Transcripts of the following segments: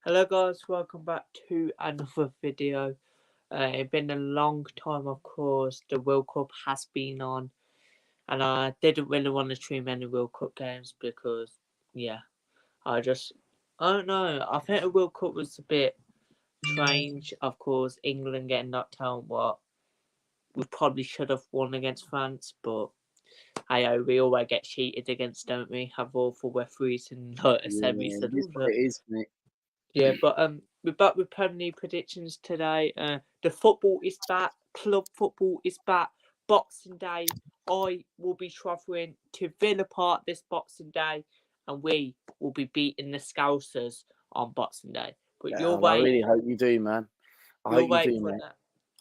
Hello guys, welcome back to another video. It's been a long time, of course. The World Cup has been on, and I didn't really want to stream any World Cup games because, yeah, I don't know. I think the World Cup was a bit strange. Of course, England getting knocked out. What we probably should have won against France, but we always get cheated against, don't we? Have awful referees in like semis Yeah, and it is all what that. it is, mate. Yeah, but we're back with Premier League predictions today. The football is back. Club football is back. Boxing Day. I will be travelling to Villa Park this Boxing Day, and we will be beating the Scousers on Boxing Day. But Yeah, and I really hope you do, man. I hope you'll you wait do, for mate. that.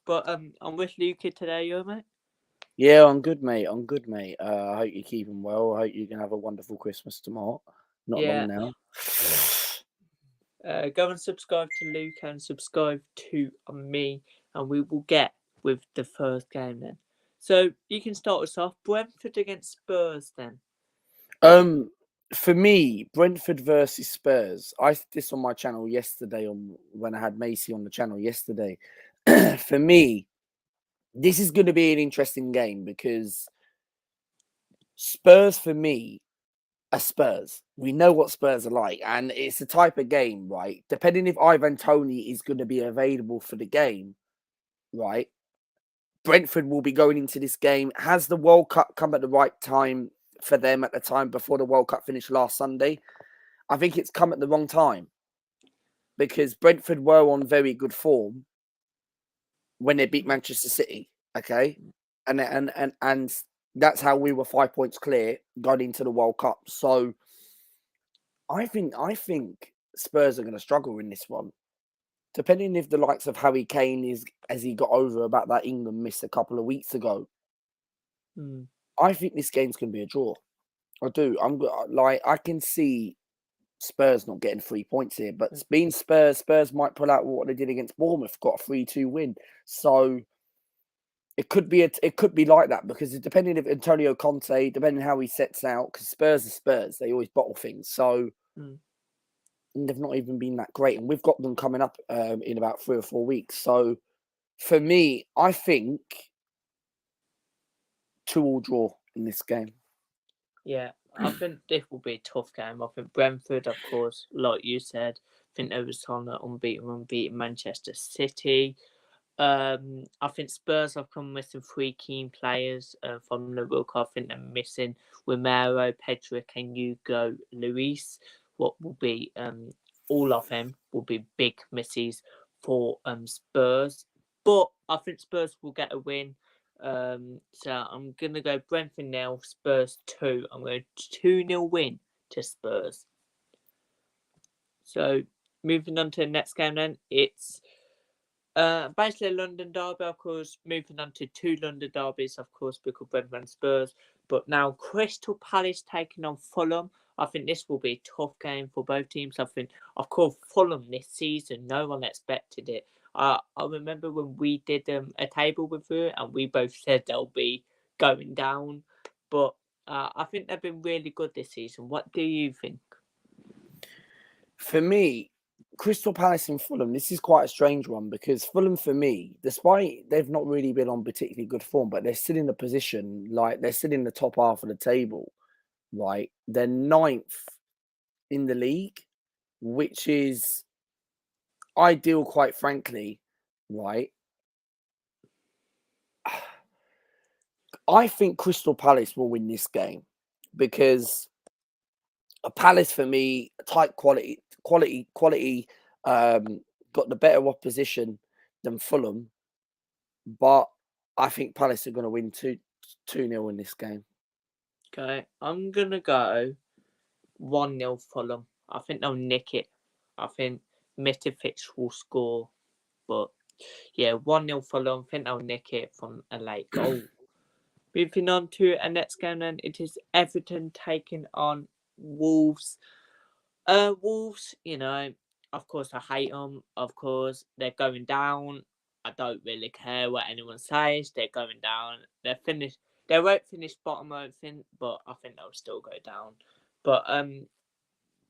But I'm with Luca today, you mate. Yeah, I'm good, mate. I'm good, mate. I hope you're keeping well. I hope you can have a wonderful Christmas tomorrow. Not long Yeah. now. Go and subscribe to Luca and subscribe to me, and we will get with the first game then. So you can start us off. Brentford against Spurs then. Um, for me, Brentford versus Spurs. I did this on my channel yesterday on when I had Macy on the channel yesterday. For me, this is going to be an interesting game because Spurs, for me, are Spurs. We know what Spurs are like, and it's the type of game, right? Depending if Ivan Tony is going to be available for the game, right? Brentford will be going into this game. Has the World Cup come at the right time for them at the time before the World Cup finished last Sunday? I think it's come at the wrong time because Brentford were on very good form when they beat Manchester City. Okay, and that's how we were 5 points clear going into the World Cup. So I think Spurs are going to struggle in this one. Depending if the likes of Harry Kane is as he got over about that England miss a couple of weeks ago, Hmm. I think this game's going to be a draw. I do. Like I can see Spurs not getting 3 points here, but being Spurs might pull out what they did against Bournemouth, got a 3-2 win. So it could be like that because depending if Antonio Conte, depending how he sets out, because Spurs are Spurs, they always bottle things. So Hmm. they've not even been that great, and we've got them coming up in about 3 or 4 weeks. So for me, I think 2-2 draw in this game. Yeah, I think this will be a tough game. I think Brentford, of course, like you said, I think they was on an unbeaten Manchester City. I think Spurs have come missing three key players from the World Cup. I think they're missing Romero, Pedrick, and Hugo Luis. What will be all of them will be big misses for Spurs, but I think Spurs will get a win. So I'm gonna go Brentford now, Spurs 2. I'm going 2-0 win to Spurs. So moving on to the next game then, it's basically a London derby, of course, moving on to two London derbies, of course, because Brentford and Spurs. But now Crystal Palace taking on Fulham. I think this will be a tough game for both teams. I think, of course, Fulham this season, no one expected it. I remember when we did a table with her and we both said they'll be going down. But I think they've been really good this season. What do you think? For me, Crystal Palace and Fulham, this is quite a strange one because Fulham, for me, despite they've not really been on particularly good form, but they're still in the position, like they're still in the top half of the table, right? They're ninth in the league, which is ideal, quite frankly, right? I think Crystal Palace will win this game because a Palace for me, tight quality, um, got the better opposition than Fulham, but I think Palace are going to win 2-0 in this game. Okay, I'm going to go 1-0 Fulham. I think they'll nick it. I think Mitrovic will score. But yeah, 1-0 Fulham. I think they'll nick it from a late goal. Moving on to a next game then. It is Everton taking on Wolves. Wolves, of course I hate them. Of course, they're going down. I don't really care what anyone says. They're going down. They're finished. They won't finish bottom, I don't think, but I think they'll still go down. But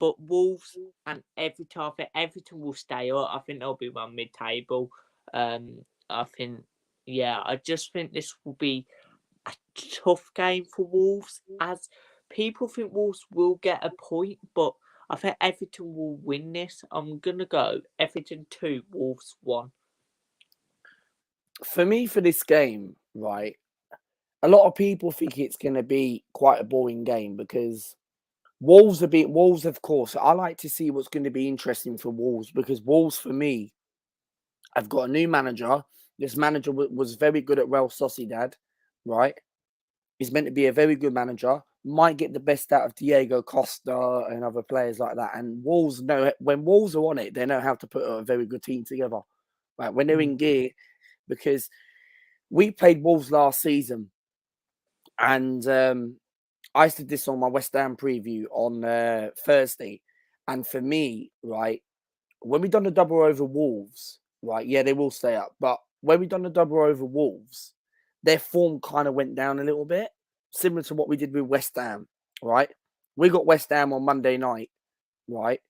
But Wolves and Everton, I think Everton will stay up. I think they'll be around mid-table. I think, I just think this will be a tough game for Wolves, as people think Wolves will get a point, but I think Everton will win this. I'm gonna go Everton 2, Wolves 1. For me, for this game, right, a lot of people think it's going to be quite a boring game because Wolves, of course. I like to see what's going to be interesting for Wolves because Wolves, for me, have got a new manager. This manager was very good at Real Sociedad, right? He's meant to be a very good manager. Might get the best out of Diego Costa and other players like that. And Wolves know when Wolves are on it, they know how to put a very good team together. Right, when they're in gear, because we played Wolves last season, and I did this on my West Ham preview on Thursday. And for me, right, when we done the double over Wolves, right, yeah, they will stay up. But when we done the double over Wolves, their form kind of went down a little bit, similar to what we did with West Ham, right? We got West Ham on Monday night, right?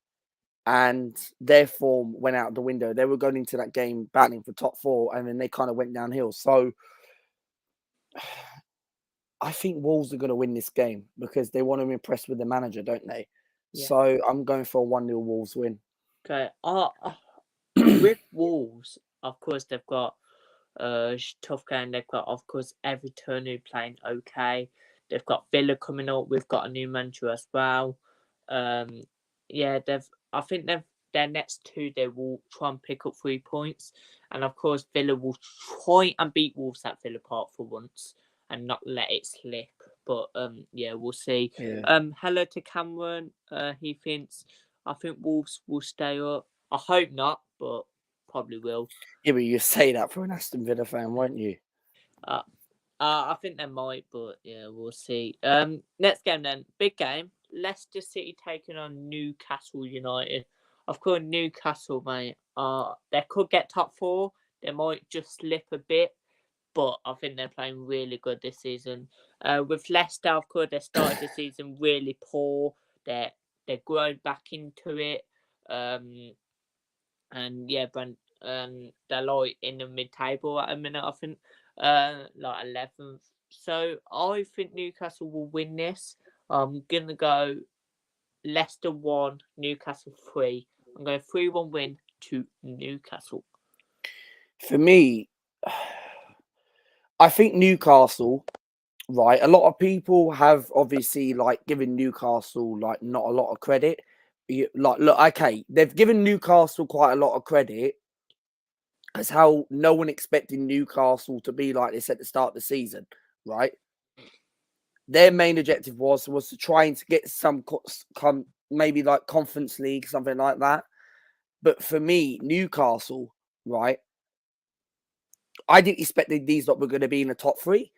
And their form went out the window. They were going into that game battling for top 4, and then they kind of went downhill. So I think Wolves are going to win this game because they want to impress with the manager, don't they? Yeah. So I'm going for a 1-0 Wolves win. Okay. With Wolves, of course, they've got tough game. They've got, of course, Everton who playing okay. They've got Villa coming up. We've got a new manager as well. I think their next 2 they will try and pick up 3 points, and of course Villa will try and beat Wolves at Villa Park for once and not let it slip. But we'll see. Yeah. Hello to Cameron. He thinks I think Wolves will stay up. I hope not, but probably will. Yeah, but you say that for an Aston Villa fan, won't you? I think they might, but yeah, we'll see. Next game then, big game. Leicester City taking on Newcastle United. Of course, Newcastle, mate. They could get top 4. They might just slip a bit, but I think they're playing really good this season. With Leicester, of course, they started the season really poor. They're growing back into it. And yeah, they're like in the mid-table at a minute. I think, like 11th. So I think Newcastle will win this. I'm gonna go Leicester 1, Newcastle 3. I'm going 3-1 win to Newcastle. For me, I think Newcastle, right? A lot of people have obviously like given Newcastle like not a lot of credit. Look, okay, they've given Newcastle quite a lot of credit as how no one expected Newcastle to be like this at the start of the season, right? Their main objective was to trying to get some maybe like Conference League, something like that. But for me, Newcastle, right? I didn't expect these lot were going to be in the top 3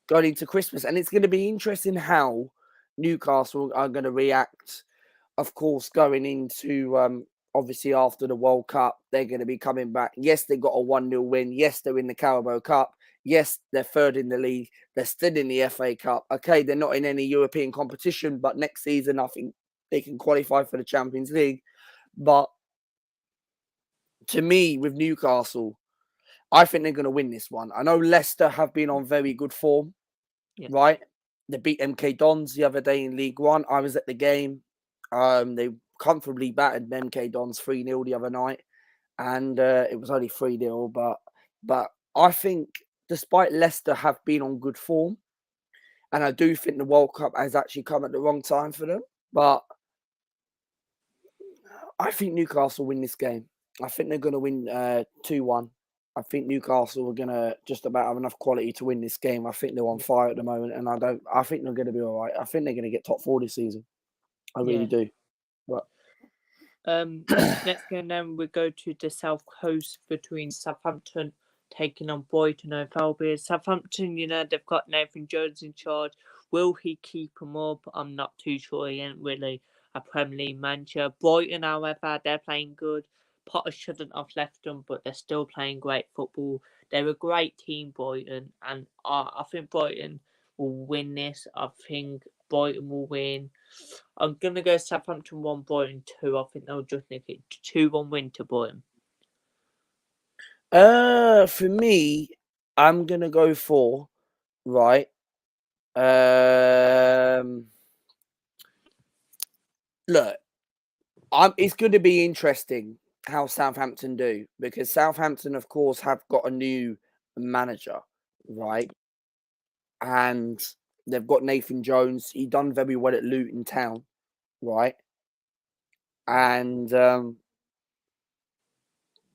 going into Christmas, and it's going to be interesting how Newcastle are going to react. Of course, going into obviously after the World Cup, they're going to be coming back. Yes, they got a 1-0 win. Yes, they're in the Carabao Cup. Yes, they're third in the league. They're still in the FA Cup. Okay, they're not in any European competition, but next season I think they can qualify for the Champions League. But to me, with Newcastle, I think they're going to win this one. I know Leicester have been on very good form, right? They beat MK Dons the other day in League One. I was at the game. They comfortably battered MK Dons 3-0 the other night, and it was only 3-0. But I think despite Leicester have been on good form, and I do think the World Cup has actually come at the wrong time for them, but I think Newcastle win this game. I think they're going to win 2-1. I think Newcastle are going to just about have enough quality to win this game. I think they're on fire at the moment, and I think they're going to be all right. I think they're going to get top 4 this season. I really do. But next game then we go to the South Coast between Southampton taking on Brighton and Hove Albion. Southampton, they've got Nathan Jones in charge. Will he keep him up? I'm not too sure. He ain't really a Premier League manager. Brighton, however, they're playing good. Potter shouldn't have left them, but they're still playing great football. They're a great team, Brighton, and I think Brighton will win this. I think Brighton will win I'm gonna go Southampton 1, Brighton 2. I think they'll just nick it 2-1 win to Brighton. For me, I'm gonna go for right. Look, it's going to be interesting how Southampton do, because Southampton, of course, have got a new manager, right? And they've got Nathan Jones. He done very well at Luton Town, right? And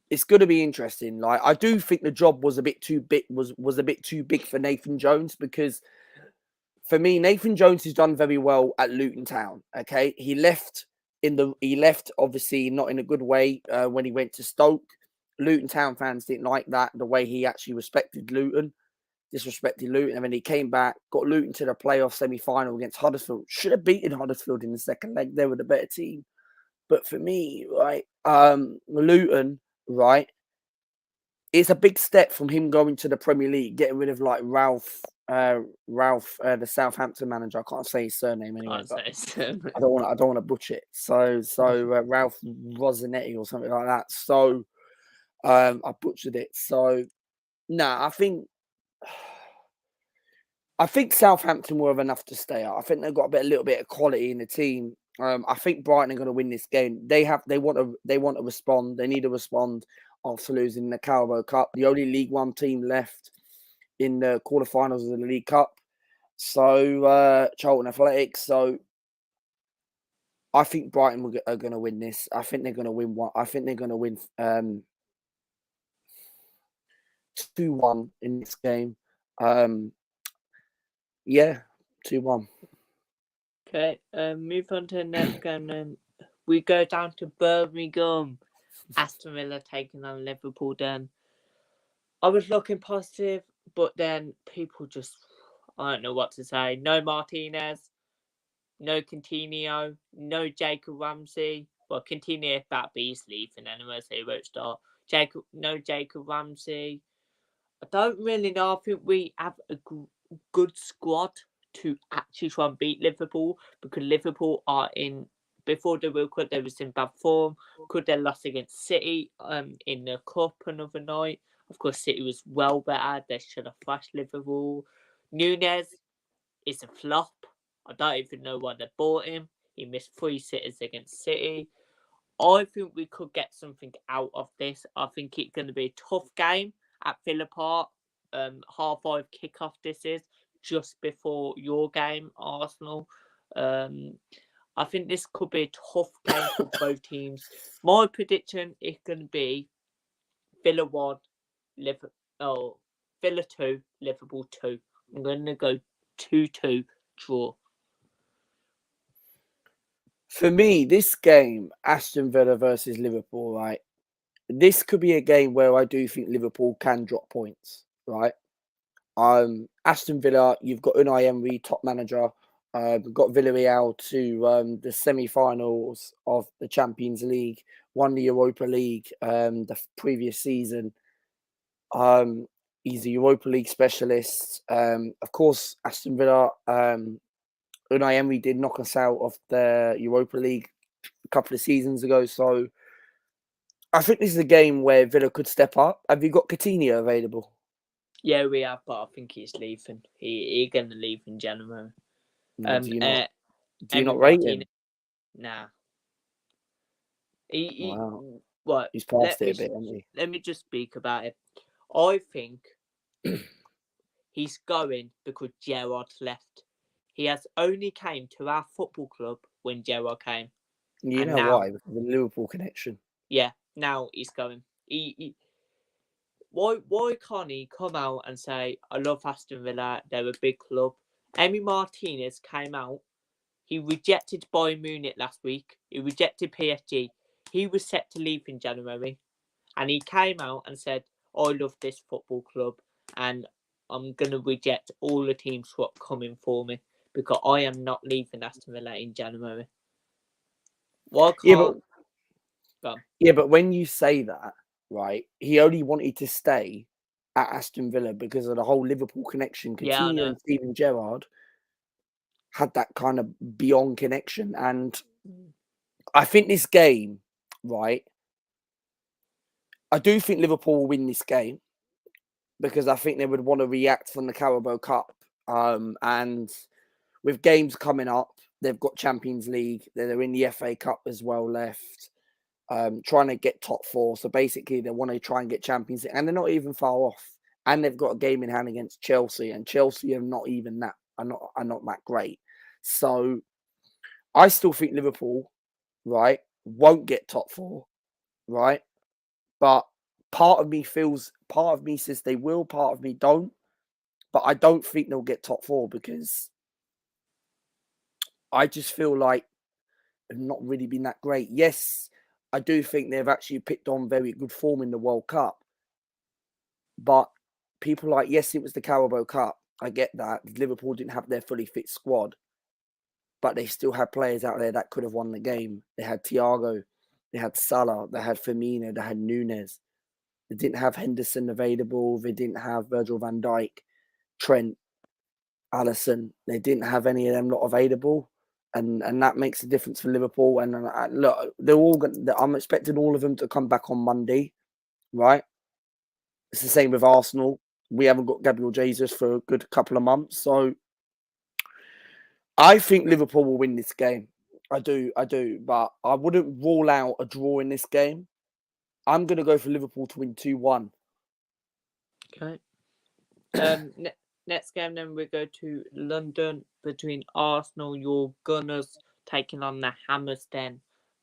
it's going to be interesting. Like, I do think the job was a bit too big. Was a bit too big for Nathan Jones, because for me, Nathan Jones has done very well at Luton Town. Okay, he left obviously not in a good way when he went to Stoke. Luton Town fans didn't like that, the way he actually disrespected Luton, and then he came back, got Luton to the playoff semi-final against Huddersfield. Should have beaten Huddersfield in the second leg. They were the better team. But for me, right, Luton, right, it's a big step from him going to the Premier League, getting rid of like Ralph, the Southampton manager. I can't say his surname anyway, but I don't want to butcher it. So Ralph Rossetti or something like that. So I butchered it. So I think Southampton will have enough to stay up. I think they've got a little bit of quality in the team. I think Brighton are going to win this game. They want to respond. They need to respond after losing the Carabao Cup, the only League One team left in the quarterfinals of the League Cup. So Charlton Athletic. So I think Brighton are going to win this. I think they're going to win one. I think they're going to win 2-1 in this game. Yeah, 2-1. Okay, move on to the next game then. We go down to Birmingham. Aston Villa taking on Liverpool then. I was looking positive, but then people just, I don't know what to say. No Martinez, no Coutinho, no Jacob Ramsey. Well, Coutinho, if that beast leaving anyway, so he won't start. No Jacob Ramsey. I don't really know. I think we have a good squad to actually try and beat Liverpool, because Liverpool are in, before the World Cup, they was in bad form. Could they lost against City in the Cup another night? Of course, City was well better. They should have thrashed Liverpool. Nunez is a flop. I don't even know why they bought him. He missed 3 sitters against City. I think we could get something out of this. I think it's going to be a tough game at Villa Park. 5:30 kickoff this is, just before your game, Arsenal. I think this could be a tough game for both teams. My prediction is going to be Villa 1, Villa 2, Liverpool 2. I'm going to go 2-2 draw. For me, this game, Aston Villa versus Liverpool, right? This could be a game where I do think Liverpool can drop points, right? Aston Villa, you've got Unai Emery, top manager. We've got Villarreal to the semi-finals of the Champions League, won the Europa League the previous season. He's a Europa League specialist. Of course, Aston Villa, Unai Emery did knock us out of the Europa League a couple of seasons ago. So I think this is a game where Villa could step up. Have you got Coutinho available? Yeah, we have, but I think he's leaving. He's going to leave in January. Do you not rate him? Nah. Wow. What? He's passed it a bit, hasn't he? Let me just speak about it. I think he's going because Gerrard left. He has only came to our football club when Gerrard came. You know now, why? Because of the Liverpool connection. Yeah, now he's going. Why can't he come out and say, I love Aston Villa, they're a big club? Emi Martinez came out. He rejected Bayern Munich last week. He rejected PSG. He was set to leave in January. And he came out and said, I love this football club and I'm going to reject all the teams who are coming for me, because I am not leaving Aston Villa in January. Why can't... Yeah, but when you say that, right, he only wanted to stay at Aston Villa because of the whole Liverpool connection, Coutinho and Steven Gerrard. had that kind of beyond connection. And I think this game, right, I do think Liverpool will win this game because I think they would want to react from the Carabao Cup. And with games coming up, they've got Champions League. They're in the FA Cup as well left, trying to get top four. So basically, they want to try and get Champions League, and they're not even far off. And they've got a game in hand against Chelsea, and Chelsea are not even that are not that great. So I still think Liverpool, right, won't get top four, right? But part of me says they will, part of me don't. But I don't think they'll get top four because I just feel like they've not really been that great. Yes, I do think they've actually picked on very good form in the World Cup. But people like, yes, it was the Carabao Cup. I get that. Liverpool didn't have their fully fit squad. But they still had players out there that could have won the game. They had Thiago, they had Salah, they had Firmino, they had Nunes. They didn't have Henderson available. They didn't have Virgil van Dijk, Trent, Alisson. They didn't have any of them not available. And that makes a difference for Liverpool. And look, they're all I'm expecting all of them to come back on Monday, right? It's the same with Arsenal. We haven't got Gabriel Jesus for a good couple of months. So I think Liverpool will win this game. I do. But I wouldn't rule out a draw in this game. I'm going to go for Liverpool to win 2-1. Okay. Next game, then we go to London between Arsenal, your Gunners, taking on the Hammers. Then,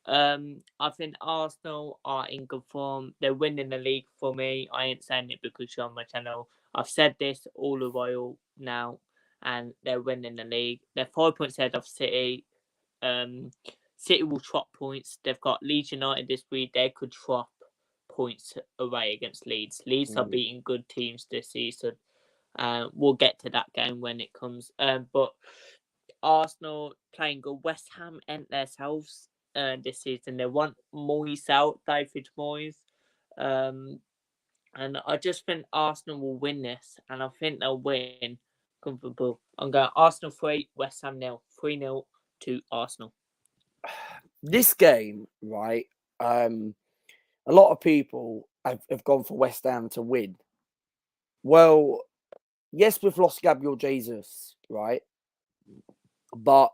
I think Arsenal are in good form. They're winning the league for me. I ain't saying it because you're on my channel. I've said this all the while now, and they're winning the league. They're 5 points ahead of City. City will drop points. They've got Leeds United this week. They could drop points away against Leeds. Leeds are beating good teams this season. We'll get to that game when it comes. But Arsenal playing good. West Ham end themselves this season. They want Moyes out, David Moyes. And I just think Arsenal will win this. And I think they'll win comfortable. I'm going Arsenal 3, West Ham 0. 3-0 to Arsenal. This game, right? A lot of people have gone for West Ham to win. Well, yes, we've lost Gabriel Jesus, right? But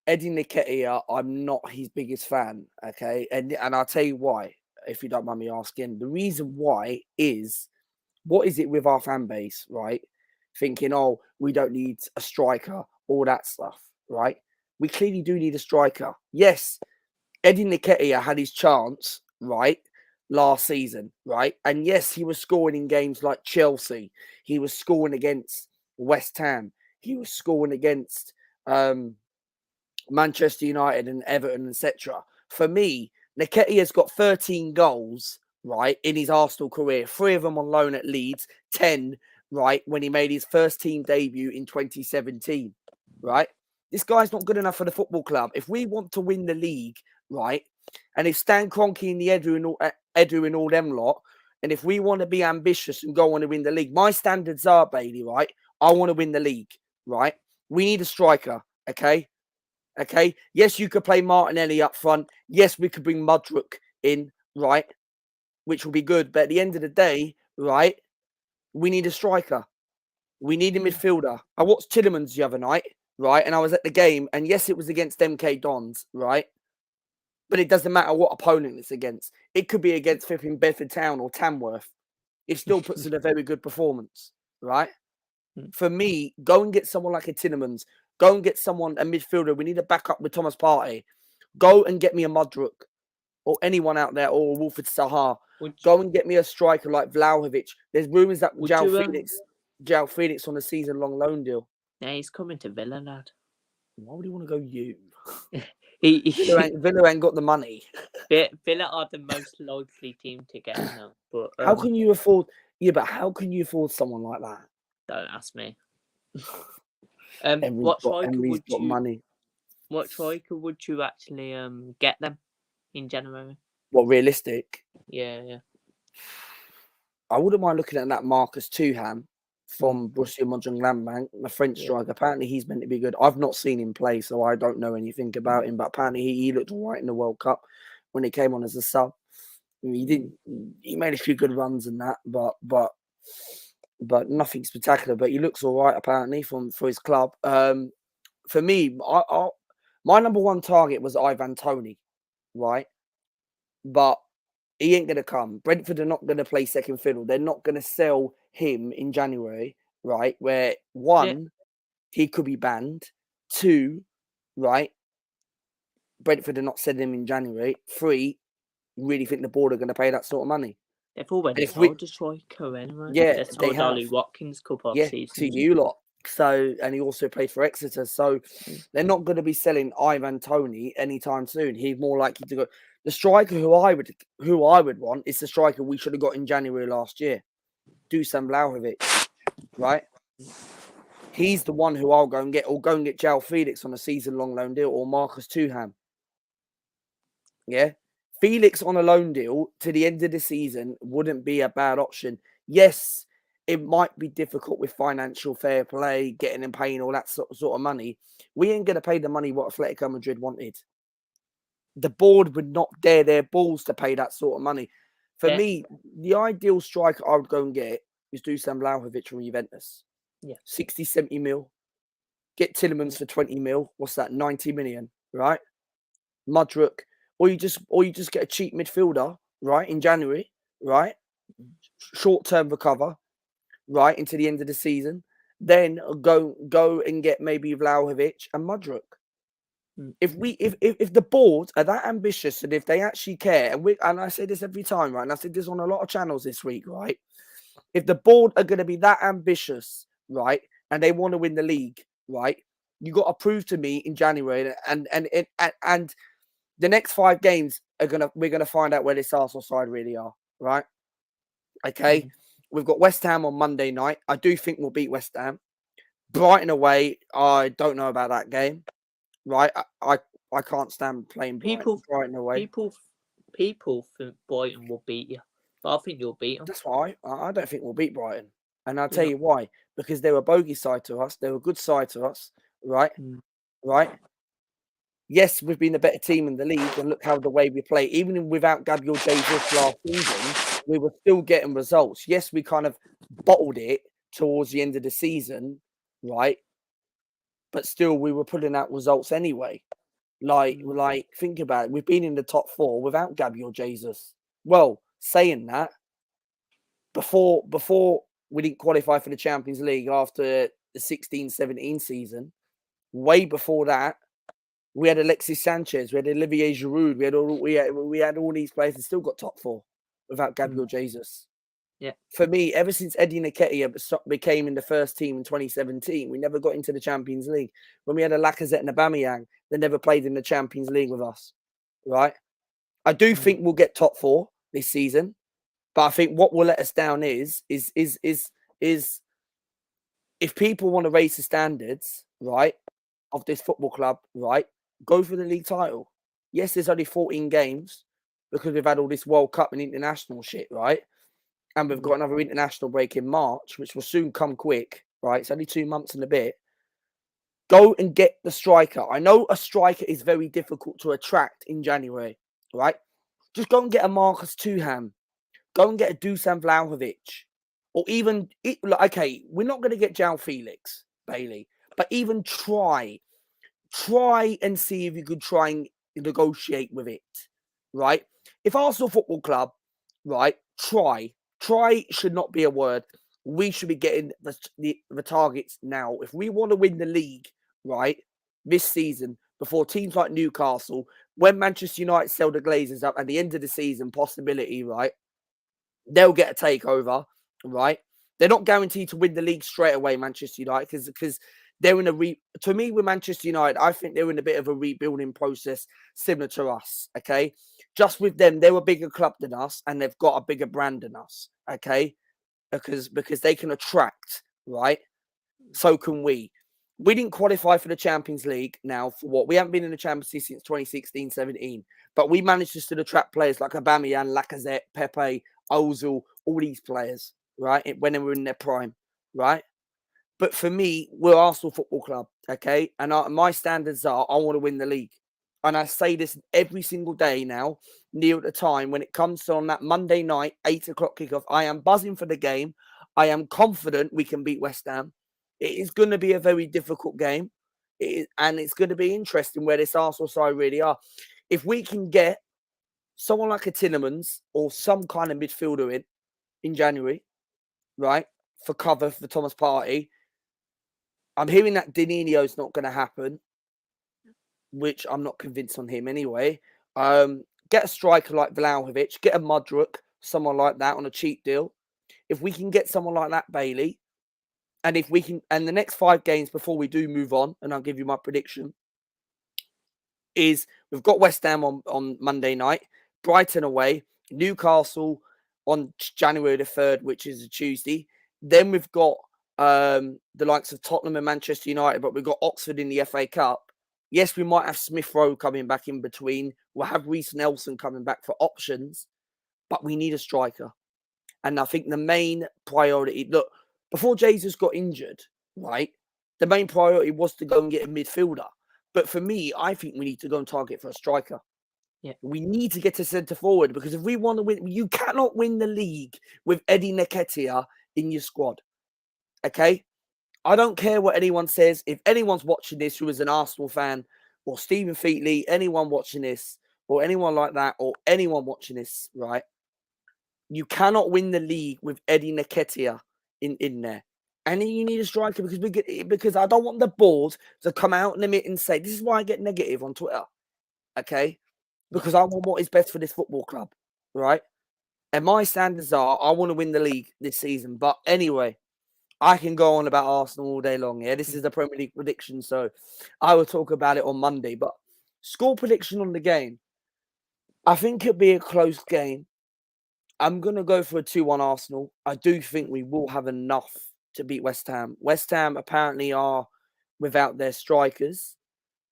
Eddie Nketiah, I'm not his biggest fan, okay? And I'll tell you why, if you don't mind me asking. The reason why is, what is it with our fan base, right? Thinking, oh, we don't need a striker, all that stuff, right? We clearly do need a striker. Yes, Eddie Nketiah had his chance, right, last season, right? And yes, he was scoring in games like Chelsea. He was scoring against West Ham. He was scoring against Manchester United and Everton, etc. For me, Nketiah's got 13 goals, right, in his Arsenal career. 3 of them on loan at Leeds, 10, right, when he made his first team debut in 2017, right? This guy's not good enough for the football club. If we want to win the league, right, and if Stan Kroenke and the Edu and all them lot, and if we want to be ambitious and go on to win the league, my standards are, Bailey, right? I want to win the league, right? We need a striker, okay? Okay. Yes, you could play Martinelli up front. Yes, we could bring Mudryk in, right? Which will be good. But at the end of the day, right, we need a striker. We need a midfielder. I watched Tielemans the other night, right? And I was at the game. And yes, it was against MK Dons, right? But it doesn't matter what opponent it's against. It could be against flipping Bedford Town or Tamworth. It still puts in a very good performance, right? For me, go and get someone like a Tielemans. Go and get someone, a midfielder. We need a backup with Thomas Partey. Go and get me a Mudryk or anyone out there, or Wilfred Zaha. Go and get me a striker like Vlahovic. There's rumours that João Felix on a season-long loan deal. Yeah, he's coming to Villa, lad. Why would he want to go you? Villa ain't got the money. Villa are the most likely team to get him now. But how can you afford? Yeah, but how can you afford someone like that? Don't ask me. What striker would you actually get them in January? What, realistic? Yeah. I wouldn't mind looking at that Marcus Thuram from Borussia Mönchengladbach, the French striker. Apparently, he's meant to be good. I've not seen him play, so I don't know anything about him. But apparently, he looked all right in the World Cup when he came on as a sub. He didn't. He made a few good runs and that, but nothing spectacular. But he looks all right apparently for his club. For me, my number one target was Ivan Toney, right? But he ain't gonna come. Brentford are not gonna play second fiddle. They're not gonna sell him in January, right? Where one, he could be banned. Two, right? Brentford are not selling him in January. Three, really think the board are going to pay that sort of money. They've already sold a striker anyway. Yeah, they sold Ollie Watkins a couple of seasons. To you lot. So, and he also played for Exeter. So, they're not going to be selling Ivan Toney anytime soon. He's more likely to go. The striker who I would want is the striker we should have got in January last year, Dusan Vlahovic, right? He's the one who I'll go and get, or go and get João Felix on a season-long loan deal, or Marcus Thuram. Yeah, Felix on a loan deal to the end of the season wouldn't be a bad option. Yes, it might be difficult with financial fair play, getting and paying all that sort of money. We ain't going to pay the money what Atletico Madrid wanted. The board would not dare their balls to pay that sort of money. For me, the ideal striker I would go and get is Dusan Vlahovic from Juventus. Yeah, 60, 70 mil. Get Tielemans for 20 mil. What's that? 90 million, right? Mudryk. Or you just get a cheap midfielder, right, in January, right? Short-term recover, right, into the end of the season. Then go and get maybe Vlahovic and Mudryk. If the board are that ambitious and if they actually care, and I say this every time, right, and I said this on a lot of channels this week, right? If the board are going to be that ambitious, right, and they want to win the league, right, you got to prove to me in January and the next 5 games we're gonna find out where this Arsenal side really are, right? Okay, we've got West Ham on Monday night. I do think we'll beat West Ham. Brighton away, I don't know about that game, right? I can't stand playing Brighton away. People think Brighton will beat you, but I think you'll beat them. That's why I don't think we'll beat Brighton, and I'll tell you why. Because they're a bogey side to us. They're a good side to us, right? Right. Yes, we've been a better team in the league, and look how the way we play. Even without Gabriel Jesus last season, we were still getting results. Yes, we kind of bottled it towards the end of the season, right? But still, we were putting out results anyway. Like, think about it. We've been in the top 4 without Gabriel Jesus. Well, saying that, before we didn't qualify for the Champions League after the 16-17 season, way before that, we had Alexis Sanchez, we had Olivier Giroud, we had all these players and still got top 4 without Gabriel Jesus. Yeah. For me, ever since Eddie Nketiah became in the first team in 2017, we never got into the Champions League. When we had a Lacazette and Aubameyang, they never played in the Champions League with us, right? I do think we'll get top 4 this season, but I think what will let us down is if people want to raise the standards, right, of this football club, right, go for the league title. Yes, there's only 14 games because we've had all this World Cup and international shit, right? And we've got another international break in March, which will soon come quick, right? It's only 2 months and a bit. Go and get the striker. I know a striker is very difficult to attract in January, right? Just go and get a Marcus Thuram. Go and get a Dusan Vlahovic. Or even, okay, we're not going to get João Felix, Bailey, but even try and see if you could try and negotiate with it, right? If Arsenal Football Club, right, try should not be a word. We should be getting the targets now. If we want to win the league, right, this season, before teams like Newcastle, when Manchester United sell the Glazers up at the end of the season, possibility, right, they'll get a takeover, right? They're not guaranteed to win the league straight away, Manchester United, because they're in to me, with Manchester United, I think they're in a bit of a rebuilding process similar to us, okay? Just with them, they're a bigger club than us and they've got a bigger brand than us, okay? Because they can attract, right? So can we. We didn't qualify for the Champions League now for what? We haven't been in the Champions League since 2016-17, but we managed to still attract players like Aubameyang, Lacazette, Pepe, Ozil, all these players, right? When they were in their prime. right? But for me, we're Arsenal Football Club, okay? And my standards are I want to win the league. And I say this every single day now, near the time when it comes to on that Monday night, 8 o'clock kickoff. I am buzzing for the game. I am confident we can beat West Ham. It is going to be a very difficult game. And it's going to be interesting where this Arsenal side really are. If we can get someone like a Tillemans or some kind of midfielder in January, right, for cover for Thomas Partey, I'm hearing that Danino's not going to happen, which I'm not convinced on him anyway. Get a striker like Vlahovic, get a Mudryk, someone like that on a cheap deal. If we can get someone like that, Bailey, and if we can, and the next 5 games before we do move on, and I'll give you my prediction, is we've got West Ham on Monday night, Brighton away, Newcastle on January the 3rd, which is a Tuesday. Then we've got the likes of Tottenham and Manchester United, but we've got Oxford in the FA Cup. Yes, we might have Smith Rowe coming back in between. We'll have Reece Nelson coming back for options, but we need a striker. And I think the main priority, look, before Jesus got injured, right, the main priority was to go and get a midfielder. But for me, I think we need to go and target for a striker. Yeah. We need to get a centre forward because if we want to win, you cannot win the league with Eddie Nketiah in your squad. Okay? I don't care what anyone says. If anyone's watching this who is an Arsenal fan or Stephen Featley, anyone watching this or anyone like that or anyone watching this, right? You cannot win the league with Eddie Nketiah in there. And you need a striker because I don't want the board to come out in a minute and say, this is why I get negative on Twitter. Okay? Because I want what is best for this football club, right? And my standards are I want to win the league this season. But anyway, I can go on about Arsenal all day long. Yeah, this is the Premier League prediction, so I will talk about it on Monday. But score prediction on the game, I think it'll be a close game. I'm going to go for a 2-1 Arsenal. I do think we will have enough to beat West Ham. West Ham apparently are without their strikers.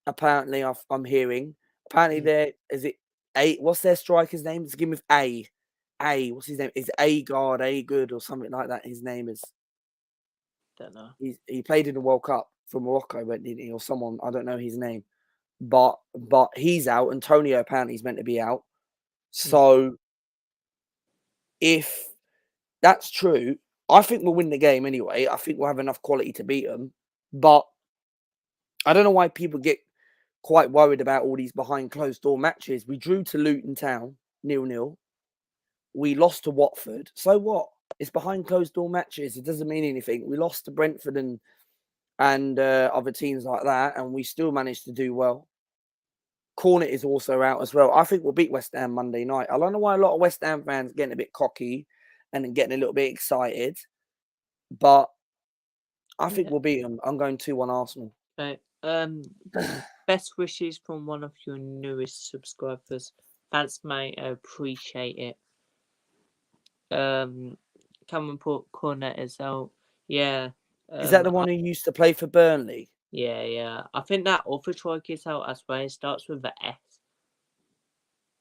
Apparently, I'm hearing. Apparently, there is it A. What's their striker's name? It's begin with A. A. What's his name? Is Agard, A Good, or something like that? His name is. Don't know. He played in the World Cup for Morocco, didn't he? Or someone, I don't know his name. But he's out. Antonio apparently is meant to be out. So if that's true, I think we'll win the game anyway. I think we'll have enough quality to beat them. But I don't know why people get quite worried about all these behind closed door matches. We drew to Luton Town 0-0. We lost to Watford. So what? It's behind closed door matches. It doesn't mean anything. We lost to Brentford and other teams like that, and we still managed to do well. Cornet is also out as well. I think we'll beat West Ham Monday night. I don't know why a lot of West Ham fans are getting a bit cocky and getting a little bit excited, but I think we'll beat them. I'm going 2-1 Arsenal. Okay. Best wishes from one of your newest subscribers. Thanks, mate. I appreciate it. Cameron Cornet is out. Yeah. Is that the one who used to play for Burnley? Yeah. I think that other striker is out as well. It starts with an S.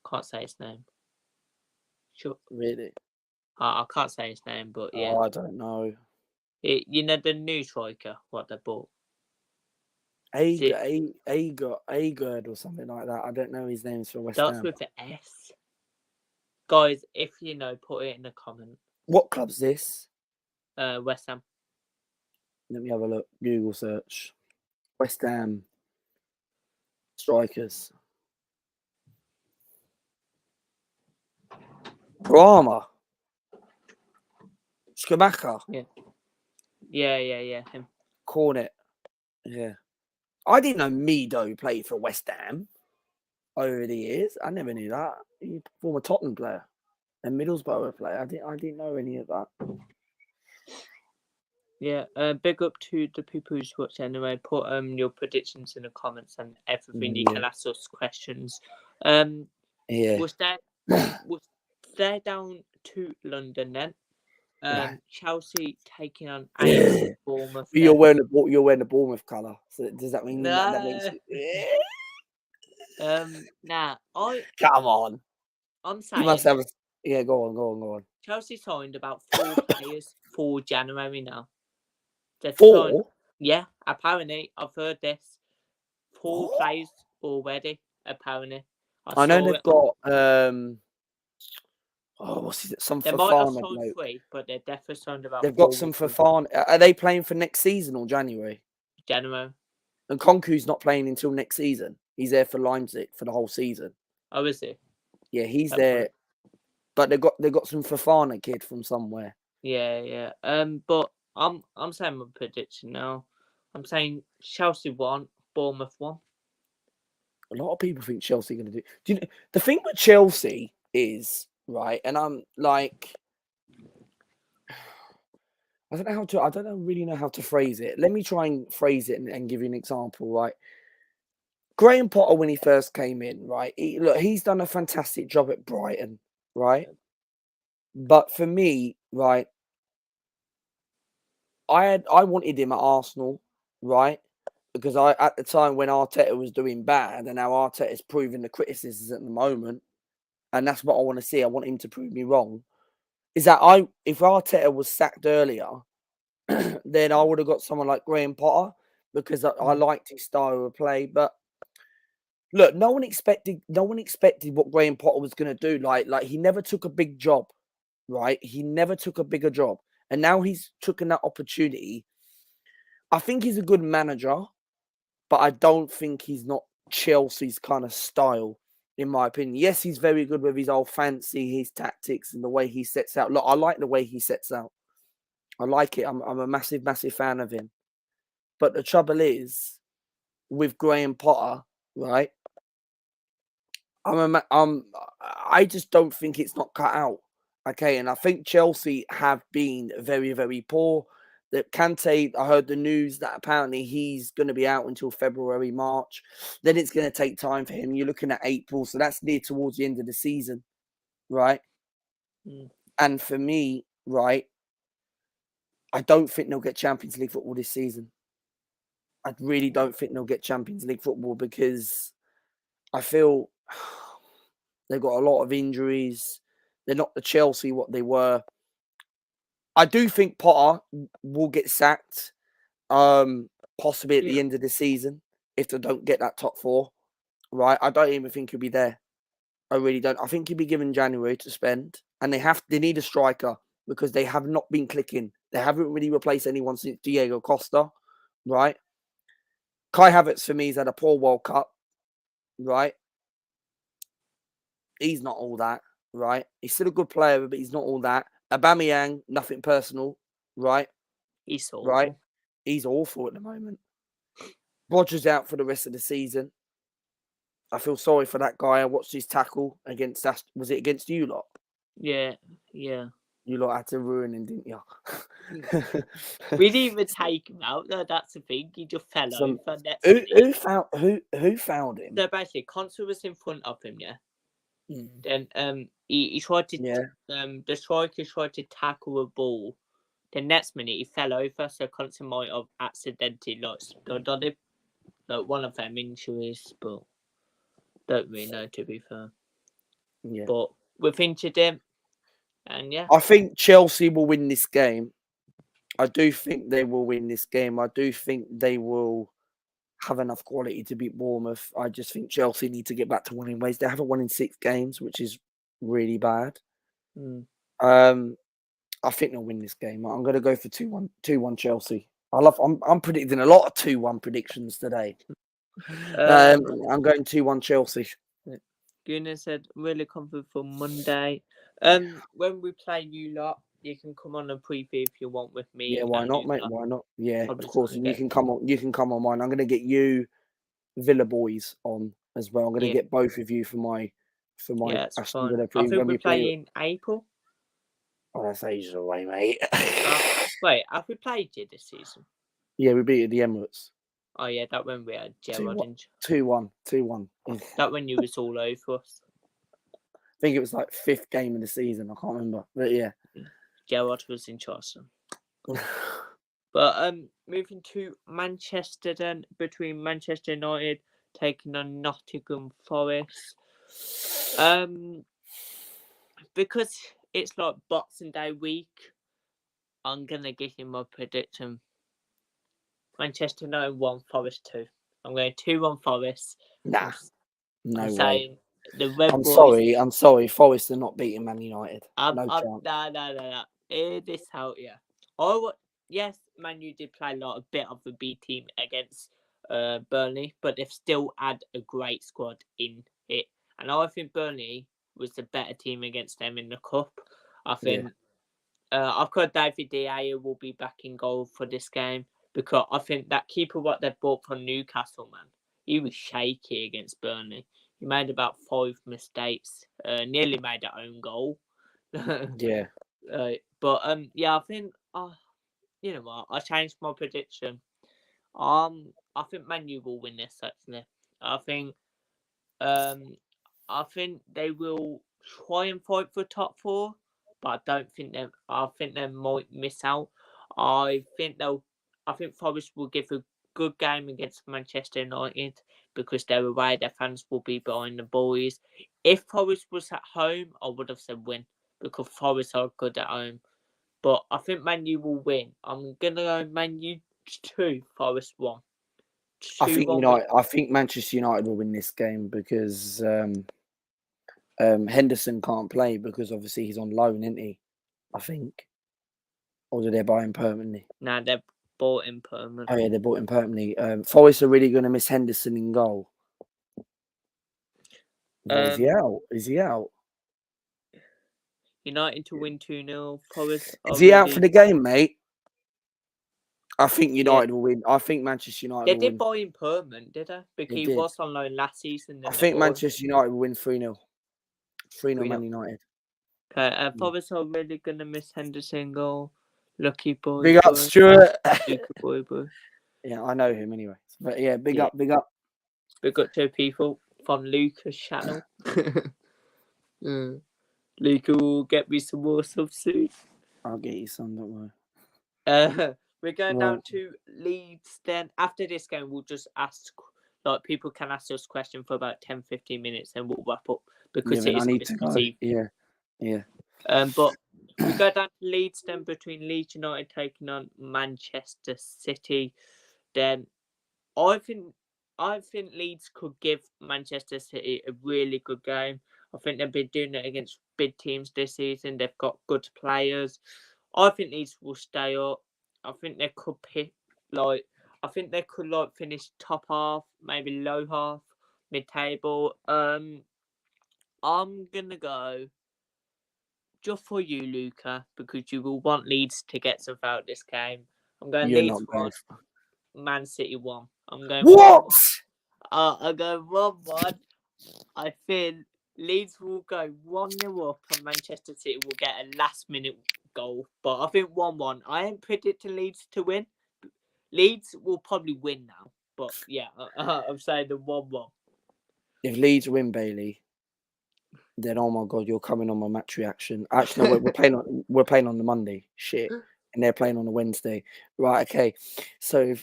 Can't say his name. Sure. Really? I can't say his name, but yeah. Oh, I don't know. You know the new striker, what they bought? Agard or something like that. I don't know his name's for West Ham. Starts with an S. Guys, if you know, put it in the comment. What club's this? West Ham. Let me have a look. Google search. West Ham strikers. Brahma. Schumacher. Yeah. Him. Cornet. Yeah. I didn't know Mido played for West Ham over the years. I never knew that. He's a former Tottenham player and Middlesbrough player. I didn't know any of that. Yeah, big up to the people who's watched anyway. Put your predictions in the comments and everything. You can ask us questions. Was they down to London then? Chelsea taking on Bournemouth. You're wearing the Bournemouth colour. So does that mean that makes Nah, come on. I'm saying you must have go on. Chelsea signed about 4 players for January now. They've signed, 4? yeah, apparently, I've heard this. 4 What? players already, apparently. I I know saw they've it. got what's it? Some They might have Fofana signed bloke. 3, but they've definitely signed about They've got 4 some with them. Fofana. Are they playing for next season or January? January. And Konku's not playing until next season. He's there for Leipzig for the whole season. Oh, is it? Yeah, he's That there. would- But they got some Fofana kid from somewhere. Yeah. But I'm saying my prediction now. I'm saying Chelsea 1, Bournemouth 1. A lot of people think Chelsea are going to do. Do you know, the thing with Chelsea is right, and I'm like, I don't really know how to phrase it. Let me try and phrase it and give you an example, right? Graham Potter, when he first came in, right? He's done a fantastic job at Brighton, right? But for me, right, I wanted him at Arsenal, right? Because at the time when Arteta was doing bad, and now Arteta's proving the criticisms at the moment, and that's what I want to see. I want him to prove me wrong. Is that if Arteta was sacked earlier, then I would have got someone like Graham Potter because I liked his style of play. But look, no one expected what Graham Potter was going to do. Like he never took a big job, right? He never took a bigger job, and now he's taken that opportunity. I think he's a good manager, but I don't think he's not Chelsea's kind of style, in my opinion. Yes, he's very good with his old fancy, his tactics, and the way he sets out. Look, I like the way he sets out. I like it. I'm a massive, massive fan of him. But the trouble is, with Graham Potter, right? I just don't think it's not cut out. Okay, and I think Chelsea have been very, very poor. That Kante, I heard the news that apparently he's going to be out until February, March. Then it's going to take time for him. You're looking at April, so that's near towards the end of the season, right? And for me, right, I don't think they'll get Champions League football this season. I really don't think they'll get Champions League football because I feel they've got a lot of injuries. They're not the Chelsea what they were. I do think Potter will get sacked, possibly at the end of the season if they don't get that top 4. Right? I don't even think he'll be there. I really don't. I think he'll be given January to spend, and they need a striker because they have not been clicking. They haven't really replaced anyone since Diego Costa. Right? Kai Havertz for me has had a poor World Cup. Right? He's not all that. Right? He's still a good player, but he's not all that. Aubameyang, nothing personal. Right? He's awful. Right? He's awful at the moment. Rodgers out for the rest of the season. I feel sorry for that guy. I watched his tackle against us. Was it against you lot? Yeah. You lot had to ruin him, didn't you? We didn't even take him out though, that's the thing. He just fell over. Who found him? So basically, Conte was in front of him, yeah. Then he tried to the striker tried to tackle a ball. The next minute he fell over, so Conte might have accidentally stood on him. Like one of them injuries, but don't really know to be fair. Yeah. But we've injured him, and yeah. I think Chelsea will win this game. I do think they will win this game. I do think they will have enough quality to beat Bournemouth. I just think Chelsea need to get back to winning ways. They haven't won in 6 games, which is really bad. I think they'll win this game. I'm going to go for 2-1 Chelsea. I'm predicting a lot of 2-1 predictions today. I'm going 2-1 Chelsea. Gunnar said really confident for Monday. When we play you lot, you can come on a preview if you want with me. Yeah, why not, mate? Why not? Yeah, of course. And you can come on mine. I'm going to get you, Villa boys, on as well. I'm going to get both of you for my. Yeah, it's fine. I think we play in April. Oh, that's ages away, mate. Wait, have we played you this season? Yeah, we beat the Emirates. Oh yeah, that when we had Gerrard. 2-1. That when you was all over us. I think it was like 5th game of the season. I can't remember, but yeah. Gerrard was in charge. But moving to Manchester then, between Manchester United taking on Nottingham Forest. Because it's like Boxing Day week, I'm gonna give you my prediction Manchester United 1, Forest 2. I'm going 2-1 Forest. Nah, I'm no way. saying the Red I'm Boys. sorry. Forest are not beating Man United. No chance. No. Hear this out, yeah. Yes, Man U did play a bit of the B team against Burnley, but they've still had a great squad in it. And I think Burnley was the better team against them in the cup. I think I've got David De Gea will be back in goal for this game because I think that keeper what they bought from Newcastle, man, he was shaky against Burnley. He made about 5 mistakes. Nearly made their own goal. Yeah. But I think you know what? I changed my prediction. I think Man U will win this actually. I think they will try and fight for top 4, but I don't think them. I think they might miss out. I think Forest will give a good game against Manchester United because they're away. Their fans will be behind the boys. If Forest was at home, I would have said win because Forest are good at home. But I think Man U will win. I'm gonna go Man U 2, Forest 1. I think Manchester United will win this game because Henderson can't play because obviously he's on loan, isn't he? I think. Or did they buy him permanently? Nah, they're bought him permanently. Oh yeah, they bought him permanently. Forest are really going to miss Henderson in goal. Is he out? Is he out? United to win 2-0. Forest. Is he out for the game, mate? I think United will win. I think Manchester United They will did win. buy him permanent, did they? Because he was on loan last season. I think Manchester United will win 3-0. 3-0 Man United. Okay, Forest are really going to miss Henderson goal. Lucky boy. Big up, Stuart. boy. Yeah, I know him anyway. But yeah, big up. Big up to people from Luca's channel. Luca will get me some more subs soon. I'll get you some, don't worry. We're going down to Leeds then. After this game, we'll just ask, people can ask us questions for about 10-15 minutes and we'll wrap up because I need to go. Yeah. But we go down to Leeds then, between Leeds United taking on Manchester City. Then I think Leeds could give Manchester City a really good game. I think they've been doing it against big teams this season. They've got good players. I think Leeds will stay up. I think they could finish top half, maybe low half, mid-table. I'm gonna go just for you, Luca, because you will want Leeds to get some out this game. I'm going Leeds 1, Man City 1. I'm going what? I'm going 1-1. I think Leeds will go 1-0 up and Manchester City will get a last-minute goal. But I think 1-1. I ain't predicting Leeds to win. Leeds will probably win now. But yeah, I'm saying the 1-1. If Leeds win, Bailey, then oh my god, you're coming on my match reaction. Actually, no, we're playing on the Monday. Shit. And they're playing on the Wednesday. Right, okay. So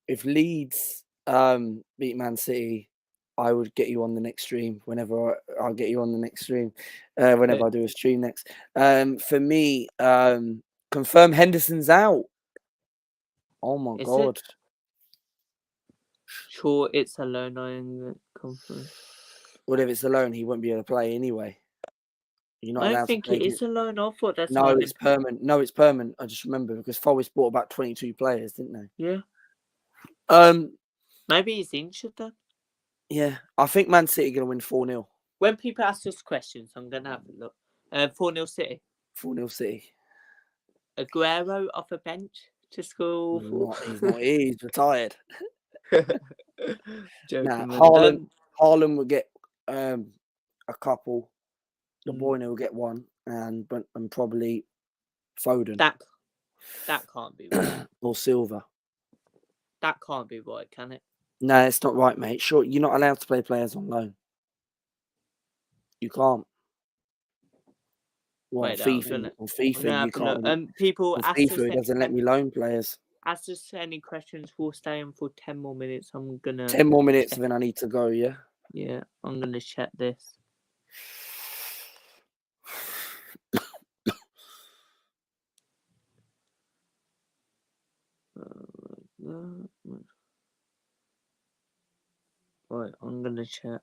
if Leeds beat Man City, I would get you on the next stream whenever I'll get you on the next stream. Whenever I do a stream next. For me, confirm Henderson's out. Oh my god. Sure, it's a loan in the conference. Well, if it's a loan, he won't be able to play anyway. You're not I don't think it is a loan. I thought that's it's permanent. No, it's permanent. I just remember because Forest bought about 22 players, didn't they? Yeah. Maybe he's injured then. Yeah, I think Man City are going to win 4-0. When people ask us questions, I'm going to have a look. 4-0 City. 4-0 City. Aguero off a bench to score. He's not. He's retired. Joking. Haaland will get a couple. De Bruyne will get one, and probably Foden. That can't be right. Or Silva. That can't be right, can it? No, it's not right, mate. Sure, you're not allowed to play players on loan. You can't. FIFA, you can't. People ask FIFA doesn't let me loan players. Ask us any questions. We'll stay on for 10 more minutes. I'm gonna 10 more minutes, and then I need to go. Yeah. Yeah, I'm gonna check this. Right, I'm gonna check.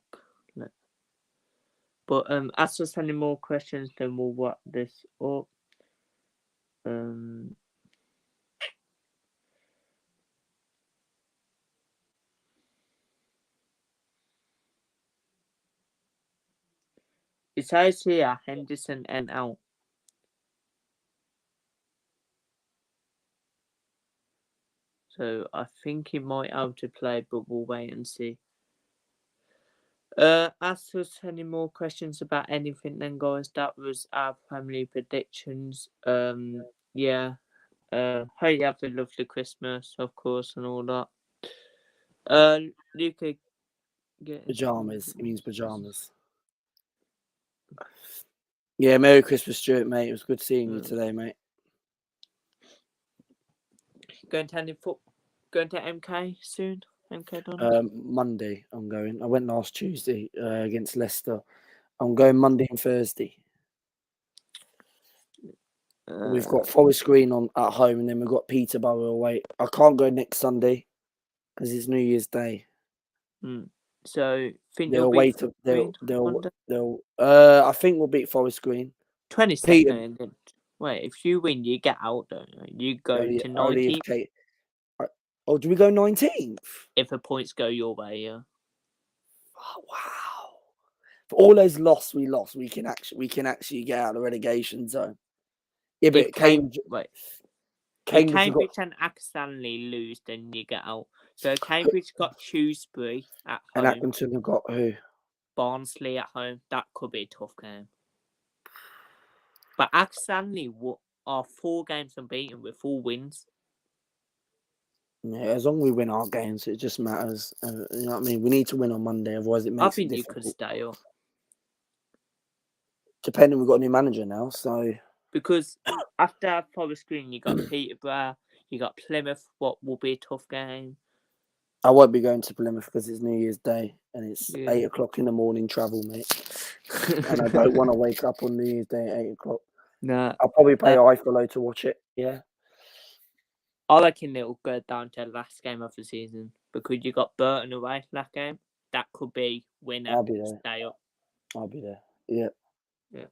But ask us any more questions, then we'll wrap this up. It says here Henderson and out. So I think he might out to play, but we'll wait and see. Ask us any more questions about anything then, guys. That was our family predictions. Yeah. Hope you have a lovely Christmas, of course, and all that. Luca, get Pajamas. It means pajamas. Yeah, Merry Christmas, Stuart, mate. It was good seeing you today, mate. Going to MK soon? MK Dons? Monday, I'm going. I went last Tuesday against Leicester. I'm going Monday and Thursday. We've got Forest Green on at home, and then we've got Peterborough away. I can't go next Sunday because it's New Year's Day. So think They'll you'll wait. They'll. I think we'll beat Forest Green. 22nd. Wait, if you win, you get out, don't you? You go to 19th. Oh, do we go 19th? If the points go your way, yeah. Oh, wow! For all those loss, we can actually get out of the relegation zone. Yeah, but if Cambridge and Accrington lose, then you get out. So Cambridge got Shrewsbury at home. And Accrington have got who? Barnsley at home. That could be a tough game. But Accrington are 4 games unbeaten with 4 wins. Yeah, as long as we win our games, it just matters. You know what I mean? We need to win on Monday, otherwise it makes it difficult. I think you could stay up. Depending, we've got a new manager now, so... Because after Forest Green, you got Peterborough, you got Plymouth, what will be a tough game. I won't be going to Plymouth because it's New Year's Day and it's 8 o'clock in the morning travel, mate. And I don't want to wake up on New Year's Day at 8 o'clock. No. I'll probably pay iFollow to watch it, yeah. I reckon it'll go down to the last game of the season because you got Burton away that game. That could be winner. I'll be there. Stay up. I'll be there. Yeah. Yeah.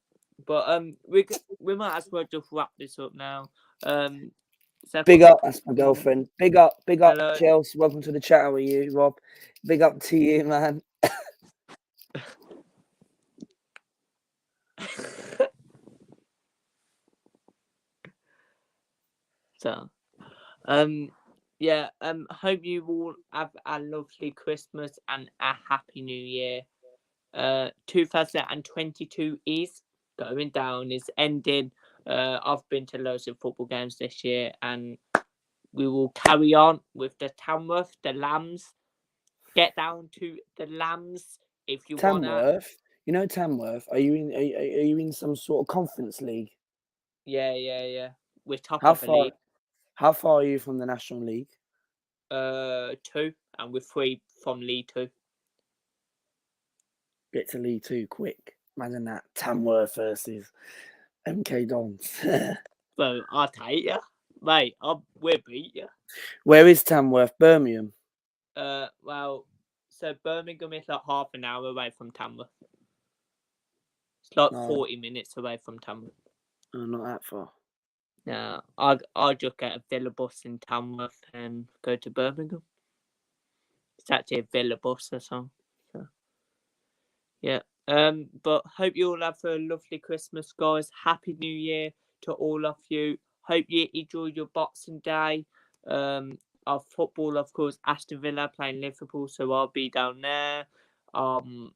But we might as well just wrap this up now. Big up, that's my girlfriend. Big up, Hello. Chelsea. Welcome to the chat. How are you, Rob? Big up to you, man. So, hope you all have a lovely Christmas and a happy New Year. 2022 is going down, is ending. I've been to loads of football games this year, and we will carry on with the Tamworth, the Lambs. Get down to the Lambs if you want. Tamworth, you know Tamworth. Are you in some sort of conference league? Yeah. We're top of the league. How far are you from the National League? 2, and we're 3 from League 2. Get to League 2 quick. Imagine that. Tamworth versus MK Dons. So I'll take you, mate. We'll beat you. Where is Tamworth? Birmingham. Well, so Birmingham is like half an hour away from Tamworth. It's like 40 minutes away from Tamworth. Oh, not that far. Yeah, I'll just get a Villa bus in Tamworth and go to Birmingham. It's actually a Villa bus or something. So, yeah. But hope you all have a lovely Christmas, guys. Happy New Year to all of you. Hope you enjoy your Boxing Day. Of football, of course, Aston Villa playing Liverpool, so I'll be down there. I'm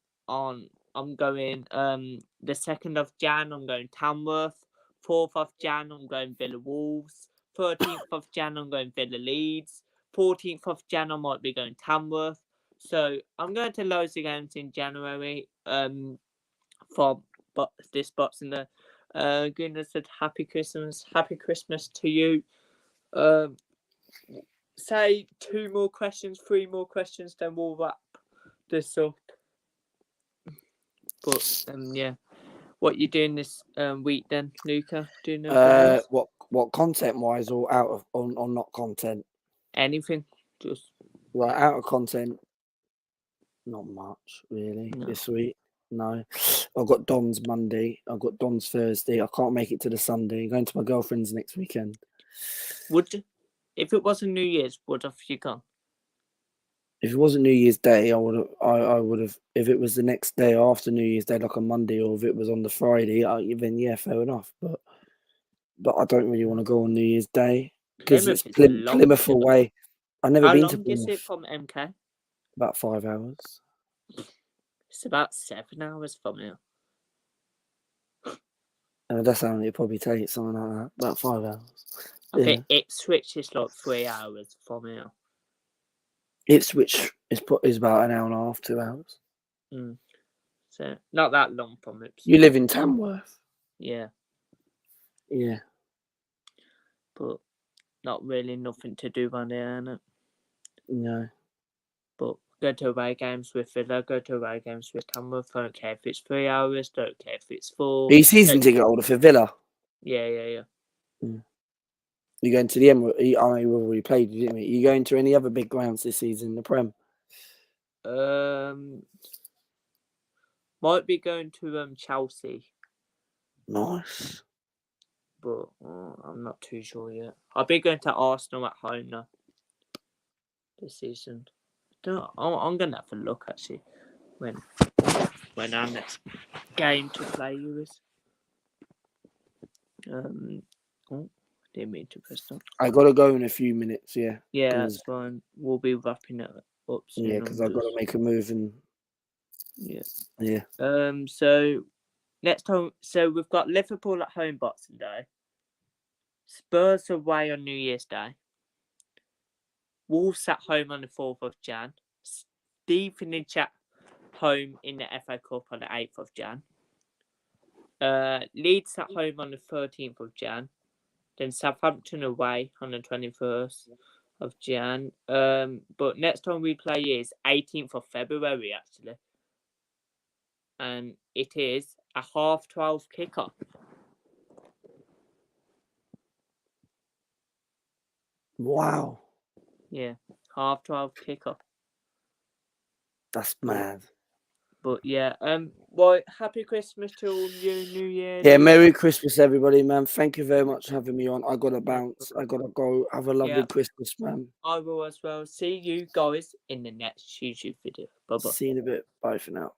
going the 2nd of Jan, I'm going Tamworth. 4th of Jan, I'm going Villa Wolves. 13th of Jan, I'm going Villa Leeds. 14th of Jan, I might be going Tamworth. So I'm going to loads of games in January. For this Boxing Day. Goodness said Happy Christmas. Happy Christmas to you. Say 2 more questions, 3 more questions, then we'll wrap this up. But yeah, what you doing this week then, Luca? What content wise or out of or not content? Anything, just right out of content. Not much, really, No. this week. No. I've got Don's Monday. I've got Don's Thursday. I can't make it to the Sunday. I'm going to my girlfriend's next weekend. If it wasn't New Year's, would have you gone? If it wasn't New Year's Day, I would have. If it was the next day after New Year's Day, like a Monday, or if it was on the Friday, then yeah, fair enough. But I don't really want to go on New Year's Day because it's Plymouth is a long Plymouth Plymouth. away. I've never How been to long is it Plymouth. from MK? About 5 hours. It's about 7 hours from here. That's how long it probably takes, something like that. About 5 hours. I think Ipswich is like 3 hours from here. Ipswich is about an hour and a half, 2 hours. So not that long from Ipswich. You live in Tamworth? Yeah. Yeah. But not really nothing to do on there, innit? No. But go to away games with Villa, go to away games with Tamworth. Don't care if it's 3 hours, don't care if it's 4. Are you season ticket holder for Villa? Yeah. You going to the Emirates? I mean, we've already played, didn't we? You going to any other big grounds this season in the Prem? Might be going to Chelsea. Nice. But I'm not too sure yet. I'll be going to Arsenal at home now this season. I'm gonna have a look actually when our next game to play you is. Didn't mean to press that. I gotta go in a few minutes. Yeah. Yeah, that's fine. We'll be wrapping it up soon. Yeah, because I've got to make a move and. Yeah. So next time, so we've got Liverpool at home Boxing Day, Spurs away on New Year's Day, Wolves at home on the 4th of Jan, Stevenage at home in the FA Cup on the 8th of Jan, Leeds at home on the 13th of Jan, then Southampton away on the 21st of Jan. But next time we play is 18th of February actually. And it is a 12:30 kickoff. Wow. Yeah, 12:30 kickoff. That's mad. But yeah, well, happy Christmas to all you, New Year. Yeah, Merry Christmas, everybody, man. Thank you very much for having me on. I gotta bounce. I gotta go. Have a lovely Christmas, man. I will as well. See you guys in the next YouTube video. Bye bye. See you in a bit. Bye for now.